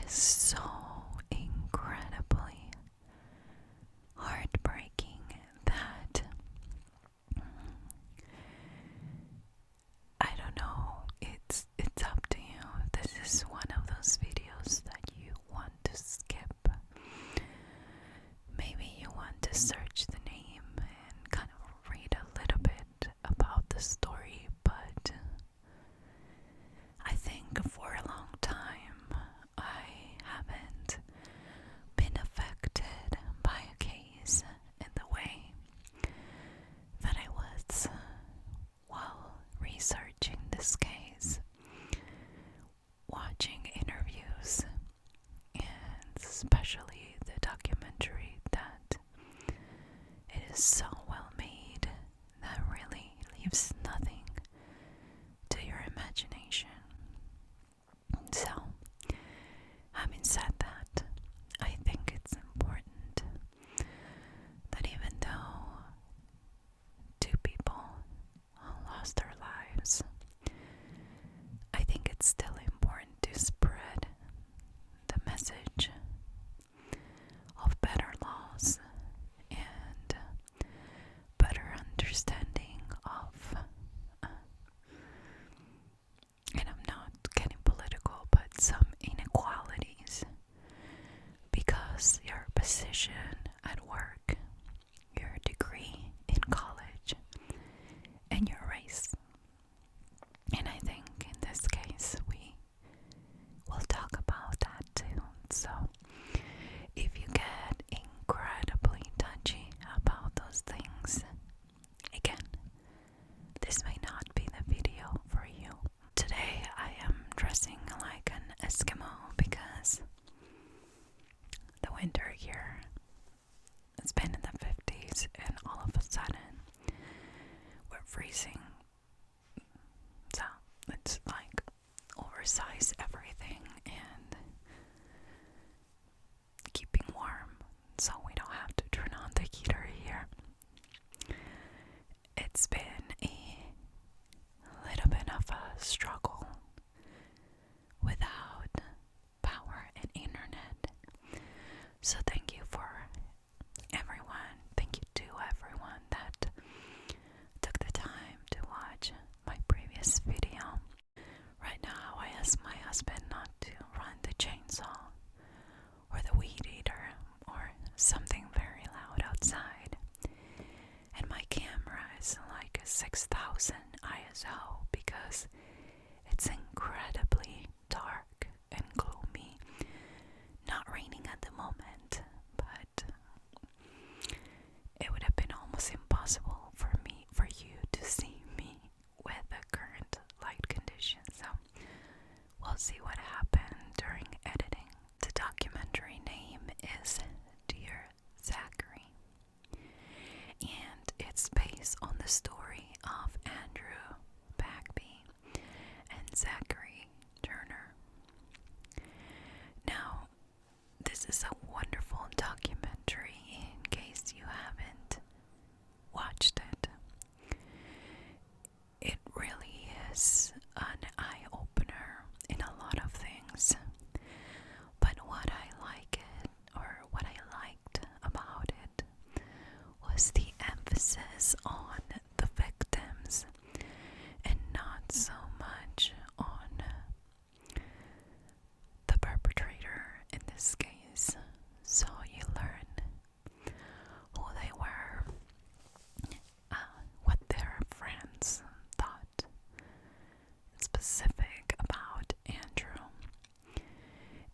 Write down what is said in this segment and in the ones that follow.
is so incredibly heartbreaking that I don't know, it's up to you. This is one of those videos that you want to skip. Maybe you want to search the name and kind of read a little bit about the story, but I think for a long time I haven't been affected by a case in the way that I was while researching this case, watching interviews, and especially the documentary that it is so well made that really leaves nothing to your imagination. So, having said that, I think it's important that even though two people lost their lives, I think it's still important to spread the message of better laws and better understanding of, and I'm not getting political, but some inequalities, because your position at work, your degree in college, and your race. And I think in this case we will talk about that too. So if you get incredibly touchy about those things, again, this may not be the video for you. Today I am dressing like an Eskimo because the winter here, it's been in the 50s and all of a sudden we're freezing. So it's like oversize everything and keeping warm so we don't have to turn on the heater here. It's been a little bit of a struggle without power and internet. So thank you to everyone that took the time to watch my previous video. Right now I ask my husband not to run the chainsaw or the weed eater or something very loud outside. And my camera is like a 6000 ISO because it's incredibly dark and gloomy. Not raining at the moment, but it would have been almost impossible for you to see me with the current light conditions. So we'll see what happened during editing. The documentary name is Dear Zachary, and it's based on the story of Andrew Bagby and Zachary Turner. Now, this is a wonderful documentary in case you haven't watched it. It really is an eye-opener in a lot of things. But what I liked about it was the emphasis on the victims and not so much on the perpetrator in this case. So you learn who they were, what their friends thought specific about Andrew.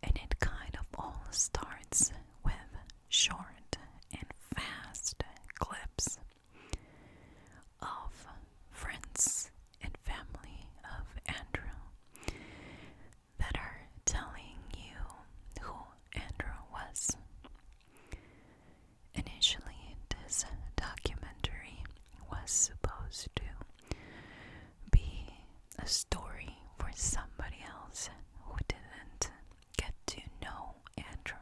And it kind of all starts with short and fast clips of friends and family of Andrew that are telling you who Andrew was. Initially, this documentary was supposed to be a story for somebody else who didn't get to know Andrew.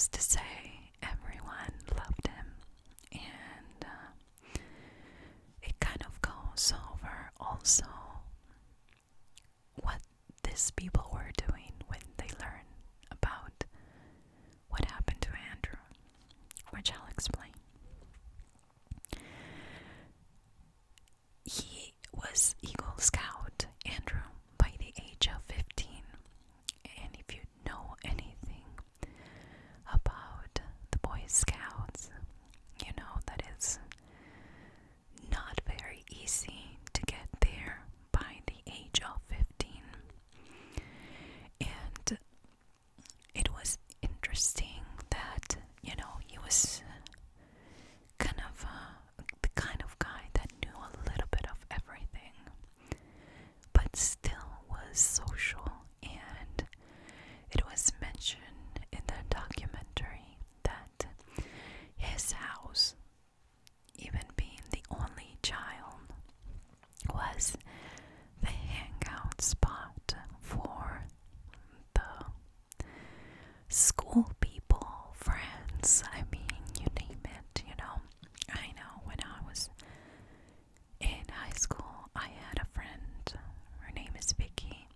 Needless to say, everyone loved him, and it kind of goes over also what these people were doing when they learn about what happened to Andrew, which I'll explain. He was Eagle Scout, Andrew, by the age of 15, and if you know anything about the Boy Scouts, you know that it's not very easy to get there by the age of 15. And it was interesting that, he was kind of the kind of guy that knew a little bit of everything, but still was social. And it was mentioned in the documentary that his house, even being the only child, was the hangout spot for the school people, friends. I mean, you name it, I know when I was in high school, I had a friend, her name is Vicky,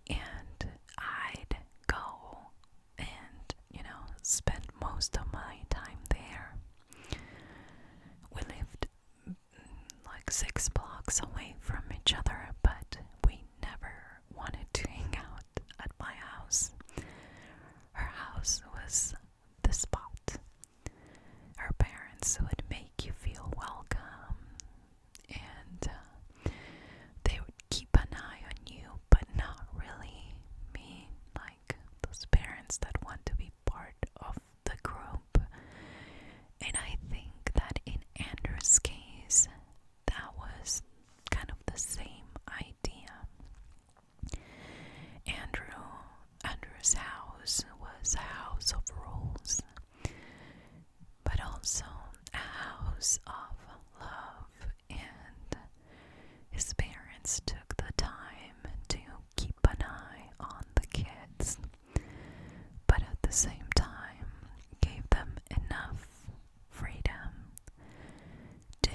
and I'd go and, spend most of my time there. We lived like 6 blocks away from each other, but we never wanted to hang out at my house. Her house was the spot. Her parents would make you feel welcome, and they would keep an eye on you, but not really mean like those parents that want to be part of the group. And I think that in Andrew's case, that was kind of the same idea. Andrew's house was a house of rules, but also a house of love, and his parents took the time to keep an eye on the kids, but at the same time gave them enough freedom to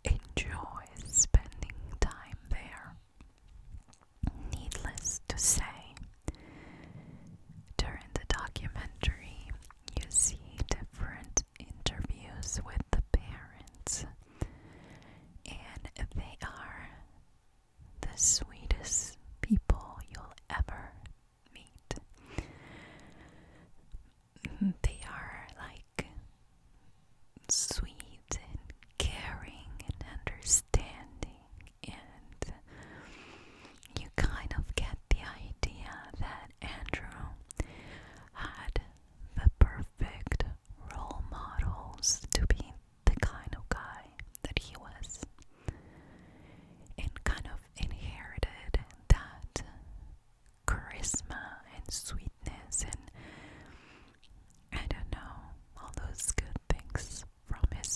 enjoy spending time there. Needless to say, during the documentary, you see different interviews with the parents, and they are the sweetest people you'll ever meet. They are like sweet and caring and understanding, and you kind of get the idea that Andrew had the perfect role models to be the kind of guy that he was, and kind of inherited that charisma and sweetness and I don't know, all those good things from his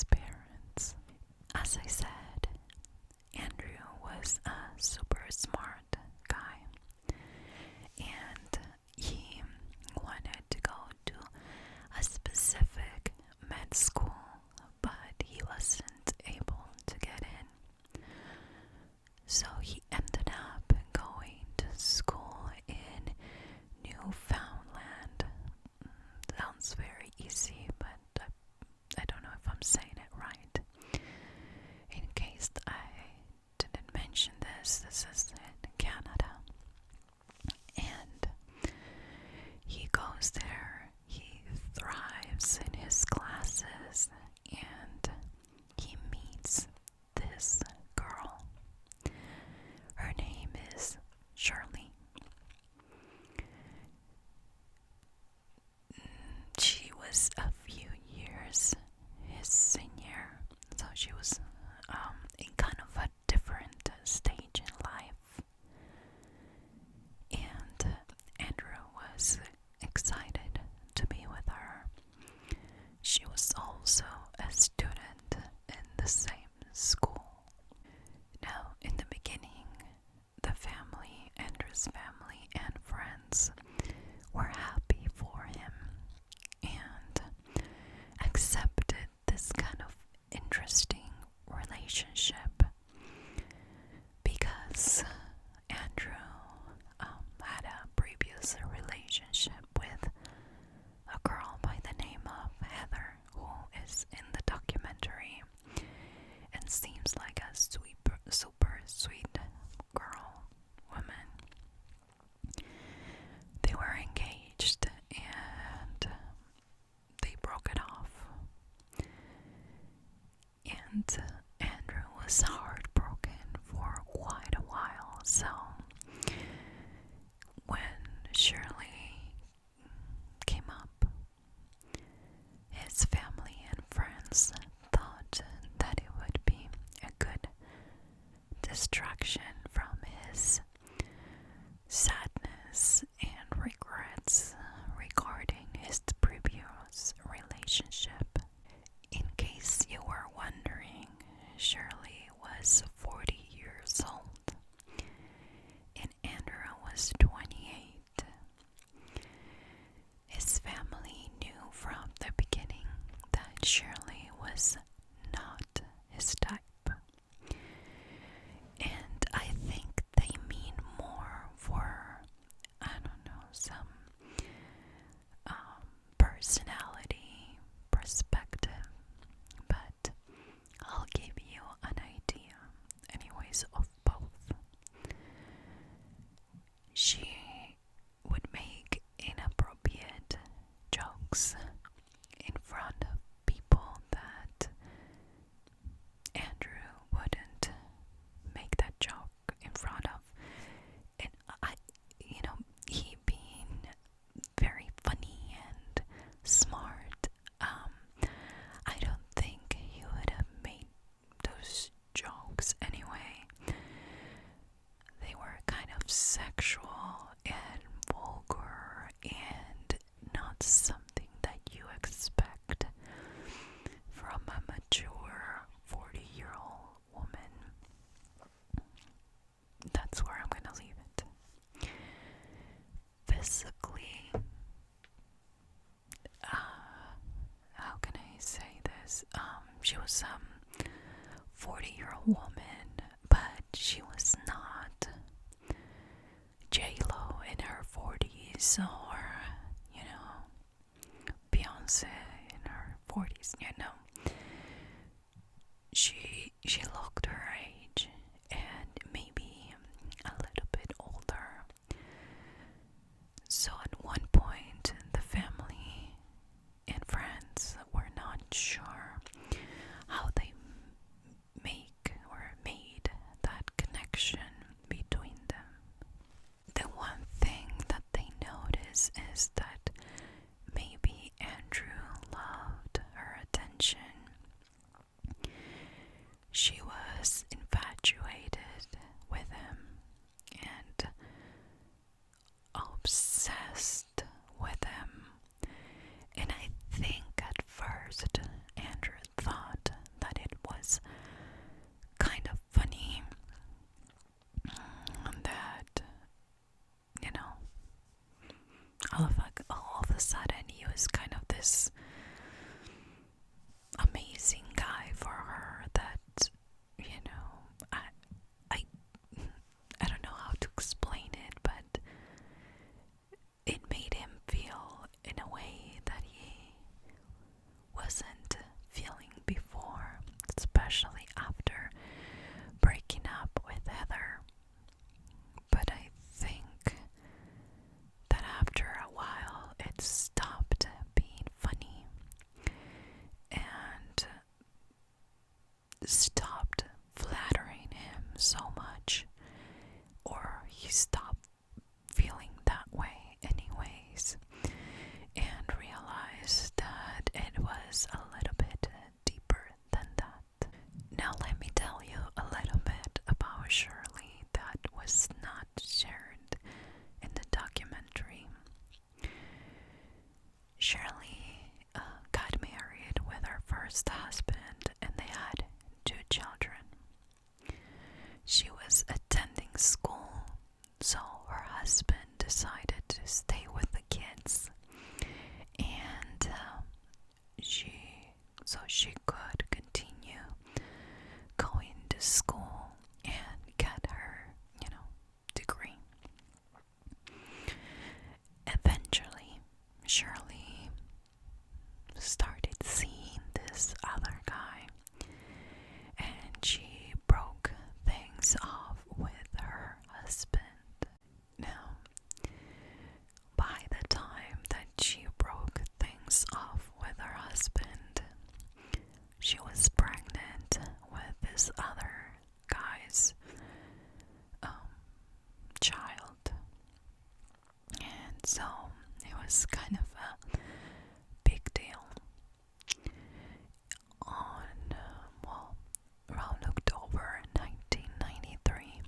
accepted this kind of interesting relationship because Andrew had a previous relationship with a girl by the name of Heather, who is in the documentary and seems like a super sweet girl, woman. They were engaged and they broke it off. And Andrew was heartbroken for quite a while, so when Shirley came up, his family and friends thought that it would be a good distraction from his sadness and regrets regarding his previous relationship. In case you were wondering, Shirley was 40 years old and Andrew was 28. His family knew from the beginning that Shirley was not his type. And I think they mean more for, I don't know, some personality perspective, but I'll give you an idea anyways of both. She would make inappropriate jokes in front of people that Andrew wouldn't make that joke in front of. And he being very funny and smart, I don't think he would have made those jokes anyway. They were kind of sexual and vulgar and not something that you expect from a mature 40-year-old woman. That's where I'm gonna leave it. Physically, how can I say this? She was 40-year-old woman, but she was not J-Lo in her 40s or, Beyonce in her 40s, She looked her age and maybe a little bit older. So at one point, the family and friends were not sure how they made that connection between them. The one thing that they noticed is that maybe Andrew loved her attention. She was infatuated with him and obsessed with him. And I think at first Andrew thought that it was kind of funny that, all of a sudden he was kind of this amazing guy for her that, I don't know how to explain it, but it made him feel in a way that he wasn't feeling before, especially after breaking up with Heather. But I think that after a while it stopped being funny and stopped flattering him so much, or he stopped feeling that way anyways, and realized that it was a little bit deeper than that. Now let me tell you a little bit about Shirley that was not shared in the documentary. Shirley got married with her first husband and they had 2 children. She was attending school, so her husband decided to stay with the kids, and she was kind of a big deal. On, around October 1993,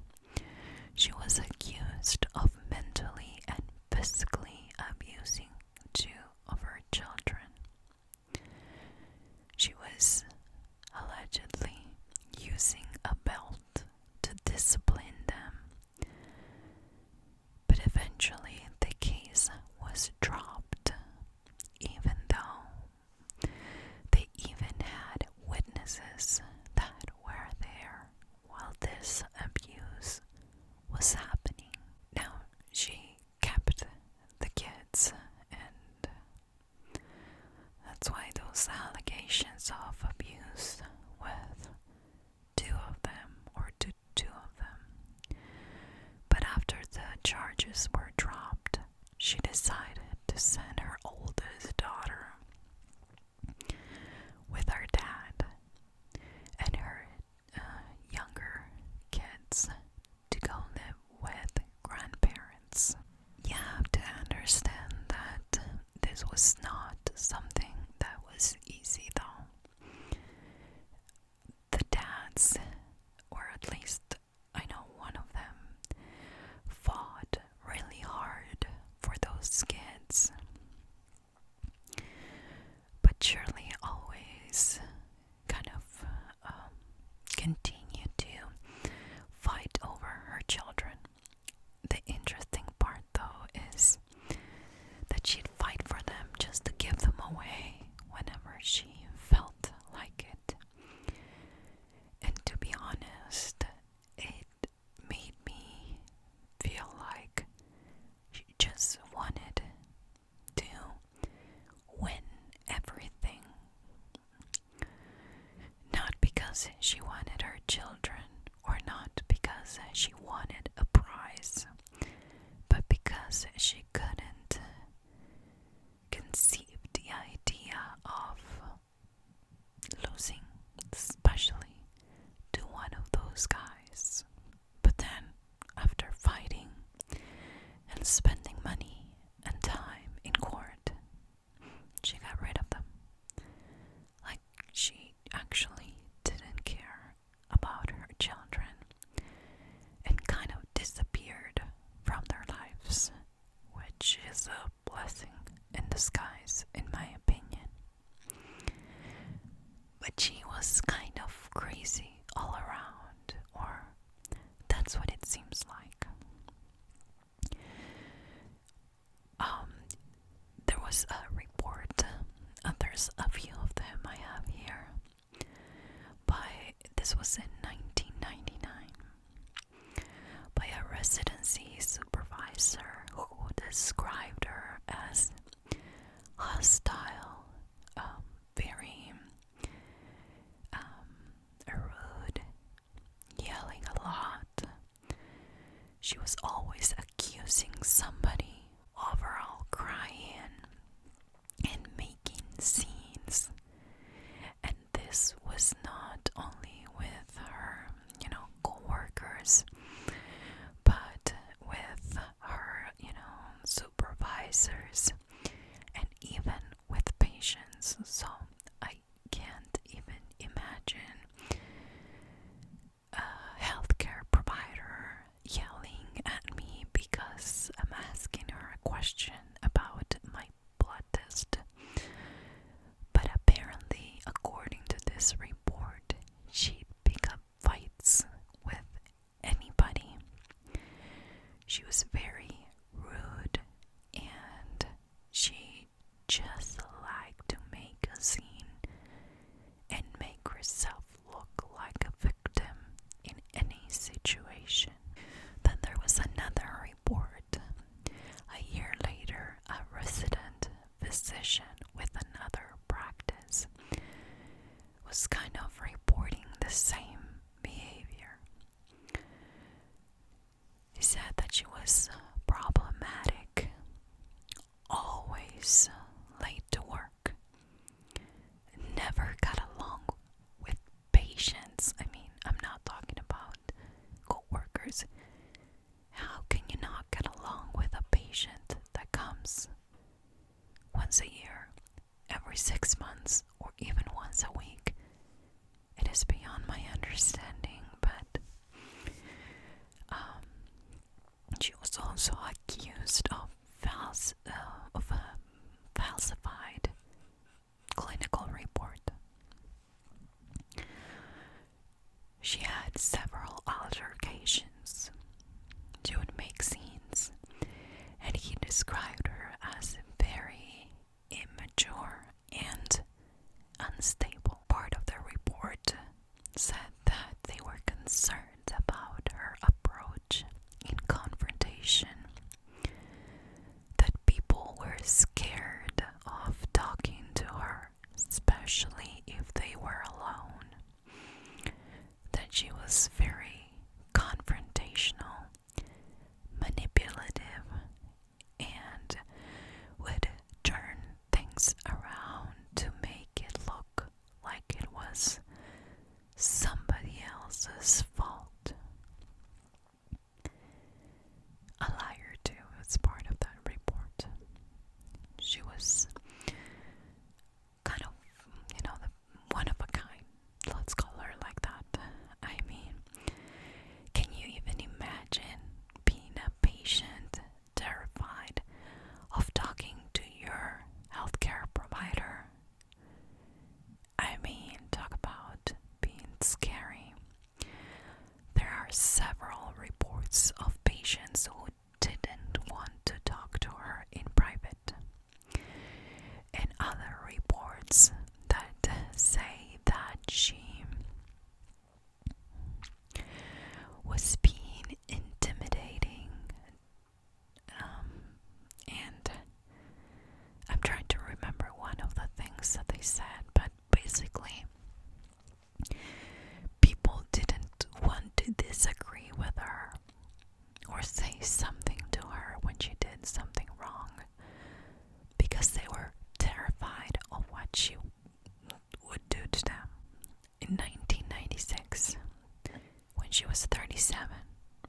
she was accused of mentally and physically abusing two of her children. She was allegedly using a belt to discipline them, but eventually the case was dropped, even though they even had witnesses that were there while this abuse was happening. Now, she kept the kids, and that's why those allegations of abuse with two of them, or to two of them. But after the charges were dropped, she decided to send her oldest daughter with her dad and her younger kids to go live with grandparents. You have to understand that this was not something that was easy, though. The dads, or at least I know one of them, fought really hard for those kids. But Shirley always kind of continued to fight over her children. The interesting part, though, is that she'd fight for them just to give them away whenever she felt like it. And to be honest, it made me feel like she just wanted to win everything. Not because she wanted her children, or not because she wanted a prize, but because she couldn't conceive the idea of losing, especially to one of those guys. But then, after fighting and spending money and time in court, she got rid of them. Like, she actually didn't care about her children and kind of disappeared from their lives, which is a blessing in disguise, in my opinion. But she was kind of crazy all around, or that's what it seems like. There was a report, there's a few of them I have here, this was in 1999, by a residency supervisor who described her as hostile, very rude, yelling a lot. She was always accusing somebody, overall crying and making scenes. And this was not only with her, co-workers, but with her, supervisors, and even with patients. So I can't even imagine a healthcare provider yelling at me because I'm asking her a question about my blood test. But apparently, according to this report, she'd pick up fights with anybody. She was very rude, and she just liked to make a scene and make herself look like a victim in any situation. Then there was another report. A year later, a resident physician with another practice was kind of reporting the same behavior. He said that she was problematic, always late to work, never got along with patients. I mean, I'm not talking about co-workers. How can you not get along with a patient that comes understanding, but she was also accused of a falsified clinical report. She had several altercations. She would make scenes, and he described her as very immature and unstable. Part of the report said that they were concerned about her approach in confrontation, that people were scared of talking to her, especially if they were alone, that she was very confrontational, manipulative, and would turn things around to make it look like it was somebody else's fault. A liar too is part of that report. She was kind of, the one of a kind. Let's call her like that. I mean, can you even imagine being a patient terrified of talking to your healthcare provider? I mean, talk about being scary. There are several reports of patients who didn't want to talk to her in private, and other reports that say that she was being intimidating, and I'm trying to remember one of the things that they said, but basically people didn't want to disagree with her or say something to her when she did something wrong, because they were terrified of what she would do to them. In 1996, when she was 37,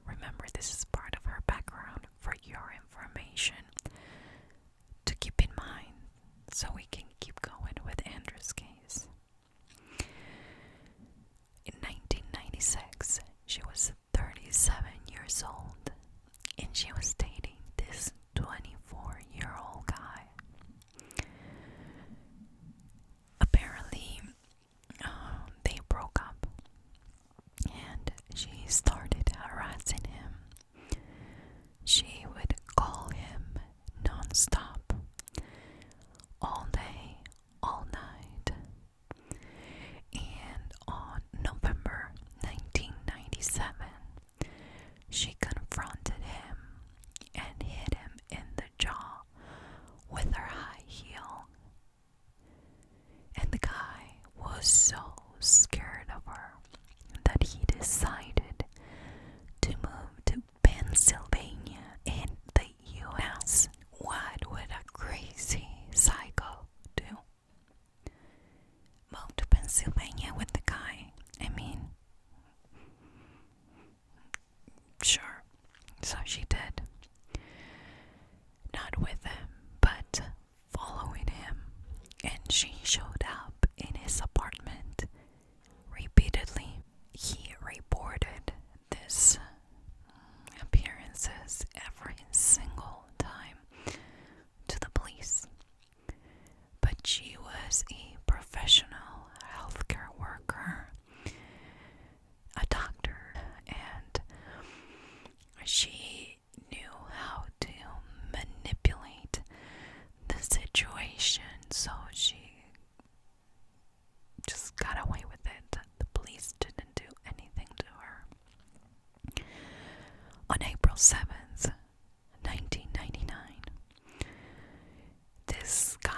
remember, this is part of her background for your information to keep in mind so we can keep going with Andrew's case. In 1996, she was 37 years old, and she was dating this 24-year-old guy. Apparently, they broke up, and she started harassing him. She would call him non-stop, all day, all night. And on November 1997, she confronted him and hit him in the jaw with her high heel. And the guy was so scared of her that he decided to move to Pennsylvania in the US. What would a crazy psycho do? Move to Pennsylvania with the guy? I mean, sure. So she did. Not with him, but following him. And she showed up in his apartment repeatedly. He reported this appearances every single time to the police. But she was a professional healthcare worker, a doctor, and she knew how to manipulate the situation, so she just got away with it. The police didn't do anything to her. On April 7th, 1999, this guy,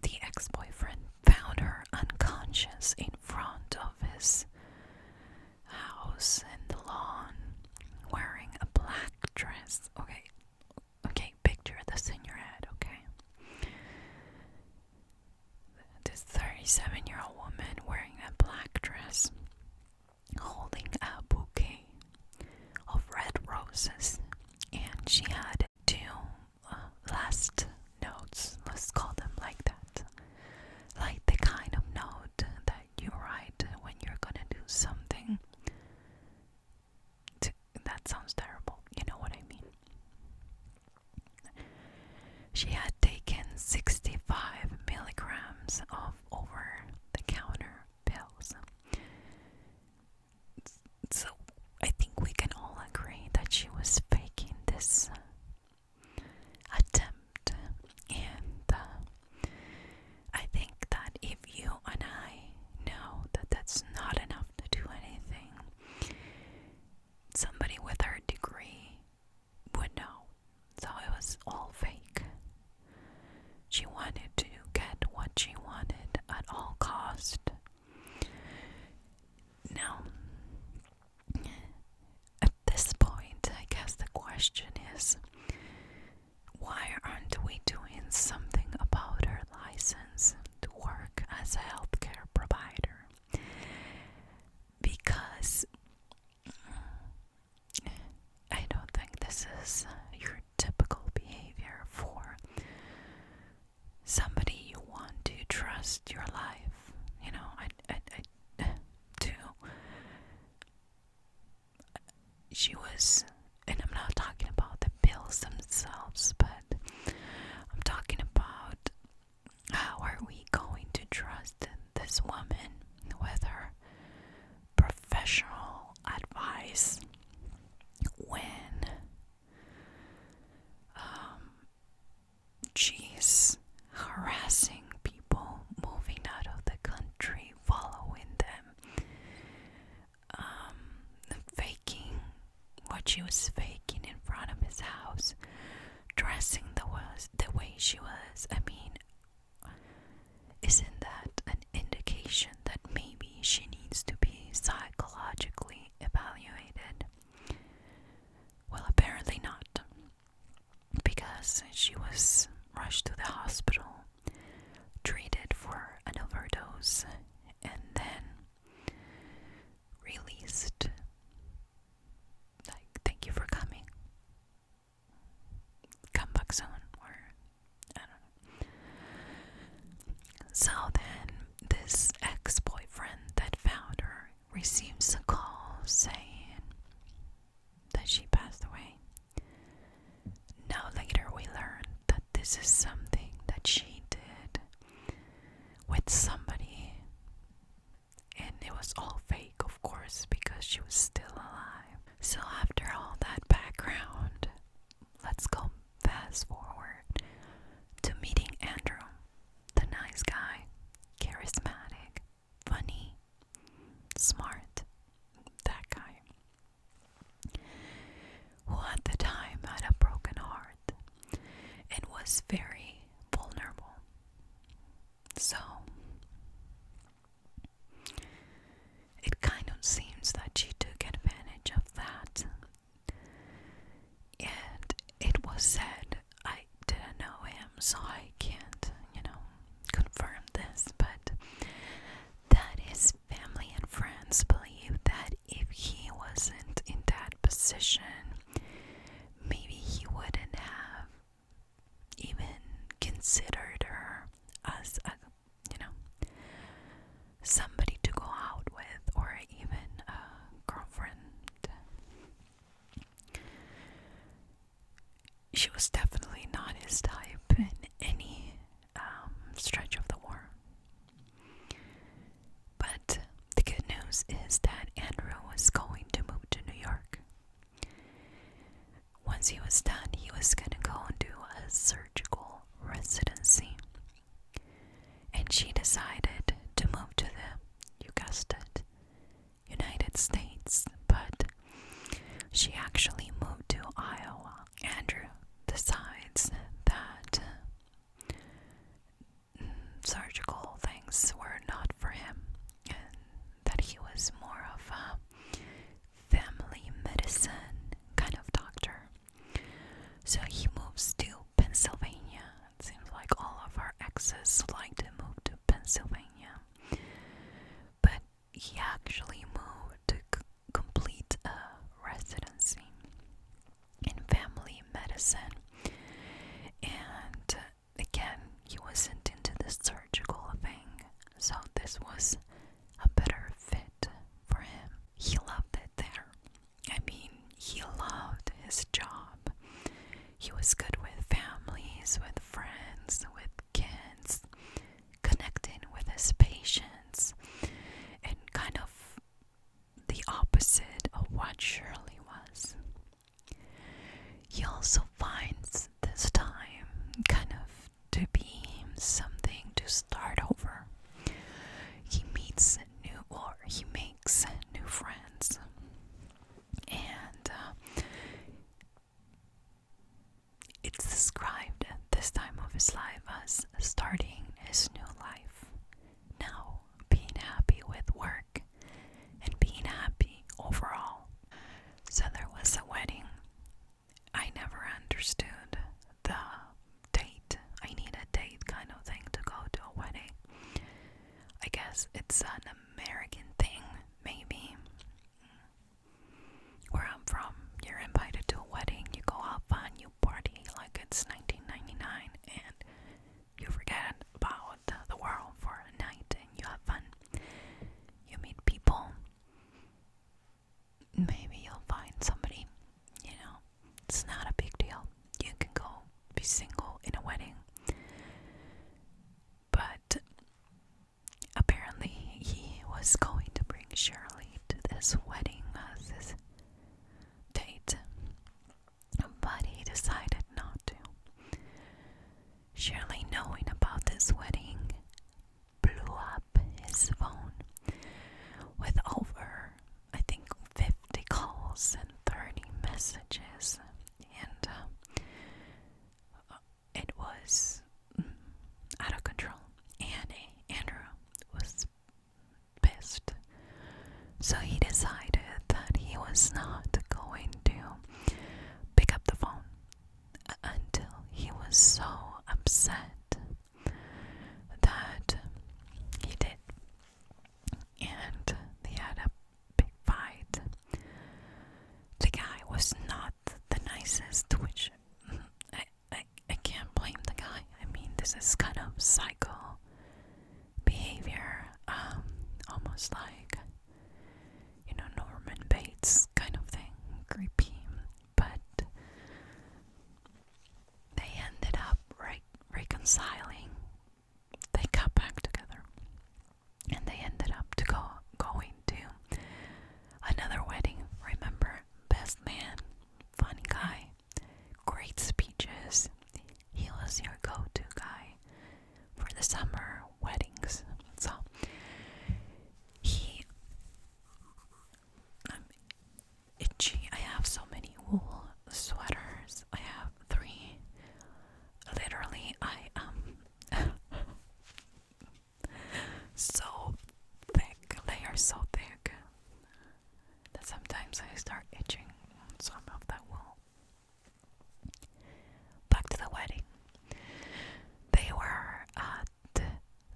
the ex-boyfriend, found her unconscious in front of his house in the lawn, wearing a black dress. Okay, picture this in your head, okay? This 37-year-old woman wearing a black dress, holding a bouquet of red roses, and she had two last notes, let's call them like that, like the kind of note that you write when you're gonna do as a healthcare provider, because I don't think this is your typical behavior for somebody you want to trust your life. You know, too. She was, and I'm not talking about the pills themselves, but I'm talking about how are we going to trust this woman with her professional advice when she's harassing people moving out of the country, following them, faking what she was faking in front of his house, dressing the way she was. I mean, isn't that an indication that maybe she needs to be psychologically evaluated? Well, apparently not, because she was rushed to the hospital, treated for an overdose, and then released. Like, thank you for coming. Come back soon, or I don't know. So then, this ex-boyfriend that found her receives a call saying that she passed away. Now later we learned that this is something that she did with somebody, and it was all fake, of course, because she was still alive. So after all that background, let's go fast forward to meeting Andrew, the nice guy, charismatic, funny, smart, that guy, who at the time had a broken heart and was very vulnerable. So it kind of seems that she took advantage of that. And it was said, I didn't know him, so I can't, confirm this, but that his family and friends believe that if he wasn't in that position, maybe he wouldn't have even considered her as a, somebody to go out with, or even a girlfriend. She was definitely not his type in any stretch of the word. But the good news is that Andrew was going to move to New York. Once he was done, he was going to go and do a surgical residency. And she decided to move to you guessed it, United States. But she actually moved to Iowa. Andrew decides that surgical things were not for him, and that he was more of a family medicine kind of doctor. So he moves to Pennsylvania. It seems like all of our exes like to move to Pennsylvania. But he actually moved to complete a residency in family medicine. And again, he wasn't into the surgical thing, so this was a better fit for him. He loved it there. I mean, he loved his job. He was good with families, with friends, with kids, connecting with his patients, and kind of the opposite of what Shirley was. He also finds this time kind of to be something to start over. He makes new friends, and it's described this guess it's an American thing, maybe. Where I'm from, you're invited to a wedding, you go out fun, you party like it's 1999, and you forget about the world for a night and you have fun. You meet people. Maybe you'll find somebody, it's not a big deal. You can go be single in a wedding. But apparently he was going to bring Shirley to this wedding as his date, but he decided not to. Shirley, knowing about this wedding, blew up his phone with over, I think, 50 calls and 30 messages, and it was out of control, and Andrew was pissed. So he decided that he was not going to pick up the phone until he was so upset that he did. And they had a big fight. The guy was not the nicest, which I can't blame the guy. I mean, this is kind of psycho behavior, almost like, Norman Bates kind of thing, creepy. But they ended up reconciling. They got back together, and they ended up going to another wedding. Remember, best man, funny guy, great speeches. He was your go-to guy for the summer weddings. So I'm itchy. I have so many wool sweaters. I have 3. Literally, I am so thick. They are so thick that sometimes I start itching some of that wool. Back to the wedding. They were at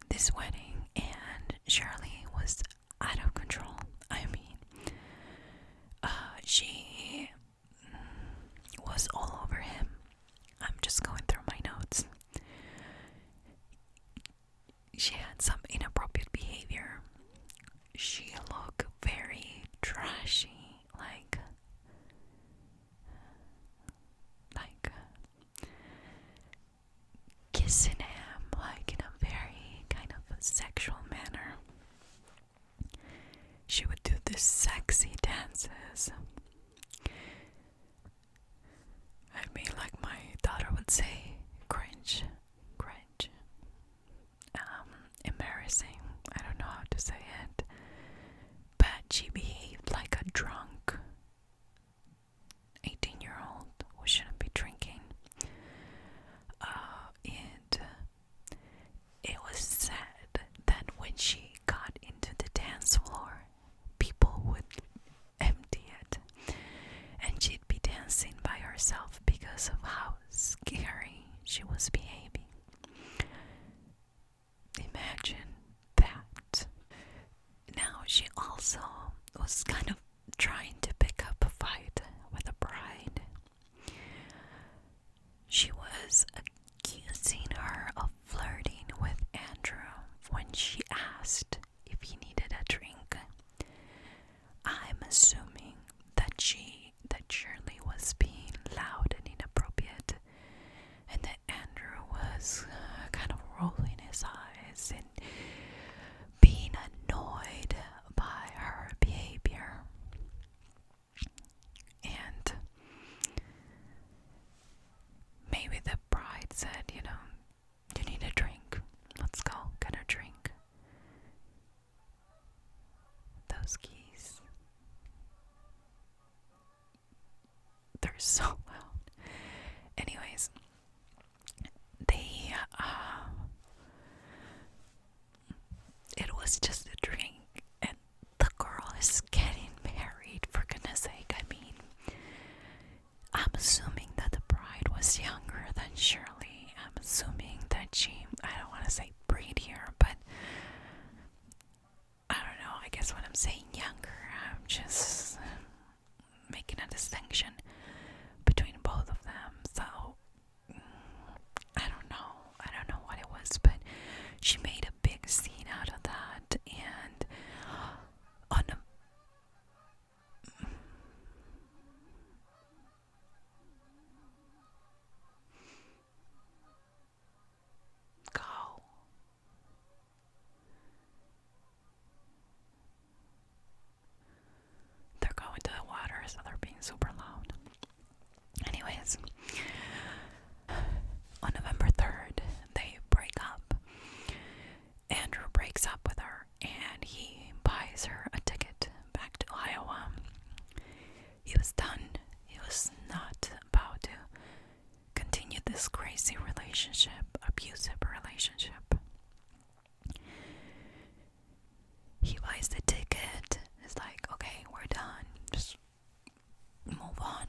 this wedding, and Shirley was out of control. I mean, she was all over him. I'm just going through my notes. She had some inappropriate behavior. She looked very trashy, like kissing him, like in a very kind of sexual manner. She would do these sexy dances. I mean, like my daughter would say, cringe. Embarrassing. I don't know how to say it. But she behaved like a drunk 18-year-old who shouldn't be drinking. And it was said that when she got into the dance floor, people would empty it, and she'd be dancing by herself because of how scary she was behaving. Imagine that. Now, she also was kind of trying to pick up a fight with the bride. She was accusing her of flirting with Andrew when she asked if he needed a drink. I'm assuming that Shirley was being loud and inappropriate, and that Andrew was kind of rolling his eyes and being annoyed by her behavior. And maybe the bride said, you need a drink. Let's go get a drink. Those keys. They're so loud. Anyways, it was just a drink, and the girl is getting married, for goodness sake. I mean, I'm assuming that the bride was younger than Shirley. I'm assuming that she, I don't want to say breed here, but guess when I'm saying younger, I'm just making a distinction between both of them. So I don't know what it was, but she made a big scene out of that. And on a go. They're going to the water, so they're being super loud. Anyways, on November 3rd, they break up. Andrew breaks up with her, and he buys her a ticket back to Iowa. He was done. He was not about to continue this crazy relationship, abusive relationship. He buys the ticket. It's like, okay, we're done. Just move on.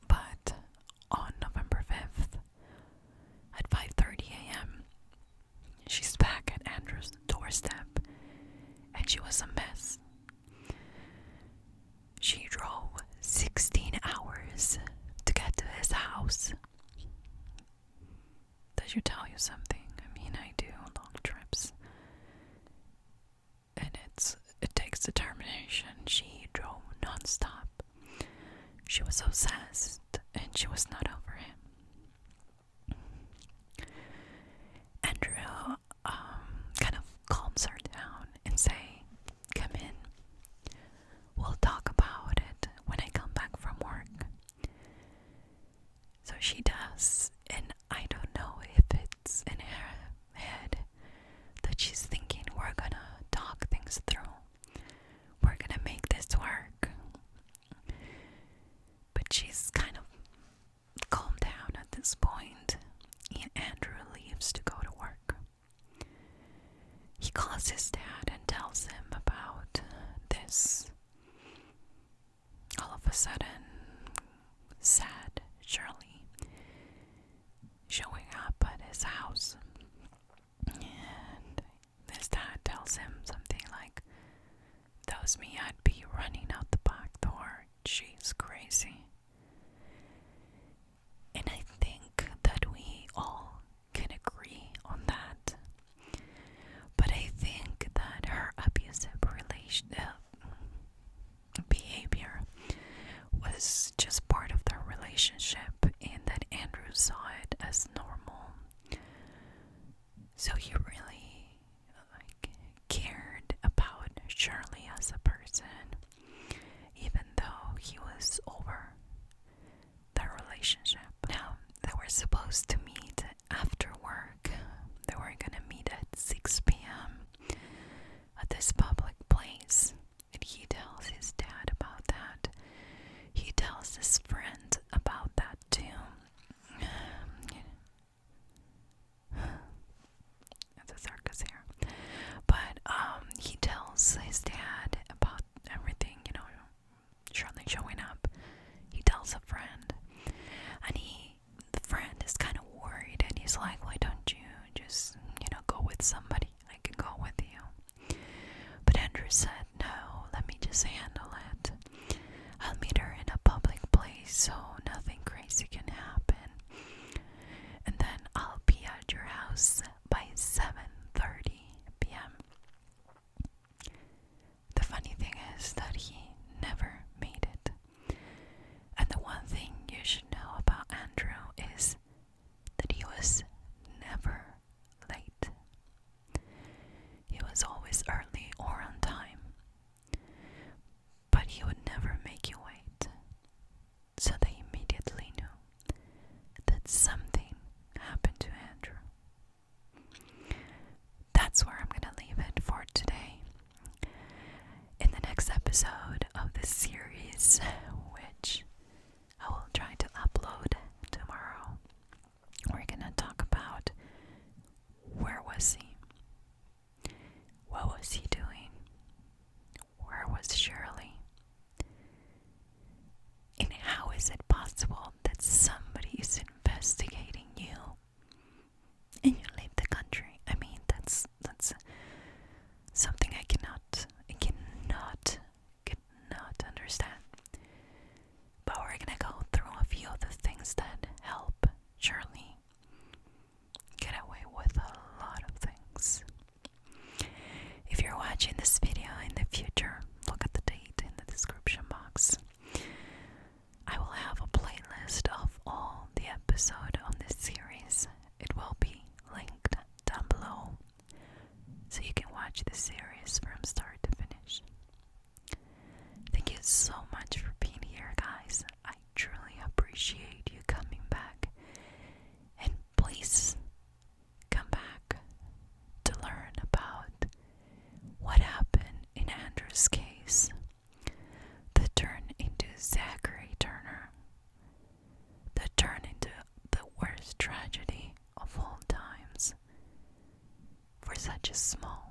But on November 5th, at 5:30 a.m., she's back at Andrew's doorstep, and she was a mess. She drove 16 hours to get to his house. Does you tell you something? I mean, I do long trips, and it takes determination. She drove nonstop. She was obsessed, and she was not over him. Andrew kind of calms her down and say, "Come in. We'll talk about it when I come back from work." So she does, and I don't know if it's in her head that she's thinking, we're gonna talk things through. We're gonna make this work. But she's kind of calmed down at this point, and Andrew leaves to go to work. He calls his dad and tells him about this. All of a sudden, sad Shirley showing up at his house, and his dad tells him something like, "If that was me, I'd be running out the back door. She's crazy." And I think that we all can agree on that. But I think that her abusive behavior was just part of their relationship, and that Andrew saw it as normal. So he really cared about Shirley as a person, even though he was over their relationship. Now, they were supposed to meet after work. They were gonna meet at 6 p.m. at this public place, and he tells his dad about that. He tells his friend about that too. It's a circus here. But he tells his dad about everything, Shirley showing up. He tells a friend, and the friend is kind of worried, and he's like, "Why don't you just, go with somebody? I can go with you." But Andrew said, "No, let me just handle it. I'll meet her in a public place so nothing crazy can happen. And then I'll be at your house by 7:30 p.m. The funny thing is that he never made it. And the one thing you should know about Andrew is that he was never late. He was always early or on time. But he would never make you wait. So they Turner's case, the turn into Zachary Turner, the turn into the worst tragedy of all times for such a small